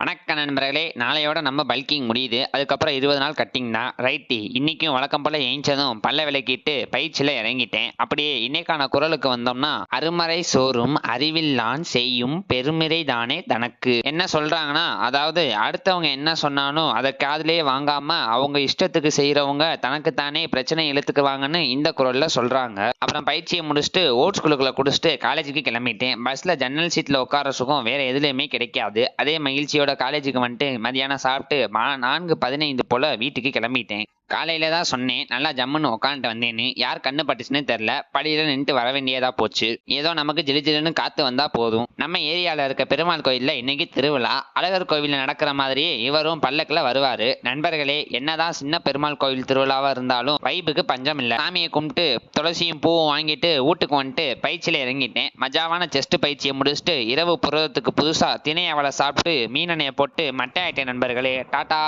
வணக்க நண்பர்களே, நாளையோட நம்ம பல்கிங் முடியுது. அதுக்கப்புறம் 20 நாள் கட்டிங் தான். ரைட்டு, இன்னைக்கும் வழக்கம் போல ஏஞ்சதும் பல்ல விளக்கிட்டு பயிற்சியில இறங்கிட்டேன். அப்படியே இன்னைக்கான குரலுக்கு வந்தோம்னா, அருமறை சோறும் அறிவில்லான் செய்யும் பெருமிறை தானே தனக்கு. என்ன சொல்றாங்கன்னா, அதாவது அடுத்தவங்க என்ன சொன்னாலும் அதை காதுலயே வாங்காம அவங்க இஷ்டத்துக்கு செய்யறவங்க தனக்குத்தானே பிரச்சனை இழுத்துக்குவாங்கன்னு இந்த குரல்ல சொல்றாங்க. அப்புறம் பயிற்சியை முடிச்சுட்டு ஓட்ஸ் குழுக்களை குடிச்சிட்டு காலேஜுக்கு கிளம்பிட்டேன். பஸ்ல ஜன்னல் சீட்ல உட்கார சுகம் வேற எதுலையுமே கிடைக்காது. அதே மகிழ்ச்சியோட காலேஜுக்கு வந்துட்டு மதியானம் சாப்பிட்டு 4:15 போல வீட்டுக்கு கிளம்பிட்டேன். காலையில தான் சொன்னேன் நல்லா ஜம்முன்னு உட்காந்துட்டு வந்தேன்னு. யார் கண்ணு பட்டுச்சுன்னு தெரியல. படியில நின்று வர வேண்டியதா போச்சு. ஏதோ நமக்கு ஜிலு ஜிலுன்னு காத்து வந்தா போதும். நம்ம ஏரியால இருக்க பெருமாள் கோயில்ல இன்னைக்கு திருவிழா. அழகர் கோவில்ல நடக்கிற மாதிரியே இவரும் பல்லக்குல வருவாரு. நண்பர்களே, என்னதான் சின்ன பெருமாள் கோவில் திருவிழாவா இருந்தாலும் வைப்புக்கு பஞ்சம் இல்ல. சாமியை கும்பிட்டு துளசியும் பூவும் வாங்கிட்டு வீட்டுக்கு வந்துட்டு பயிற்சியில இறங்கிட்டேன். மஜாவான செஸ்ட் பயிற்சியை முடிச்சுட்டு இரவு புறத்துக்கு புதுசா திணை அவளை சாப்பிட்டு மீனெண்ணெயை போட்டு மட்டை ஆயிட்டேன். நண்பர்களே, டாடா.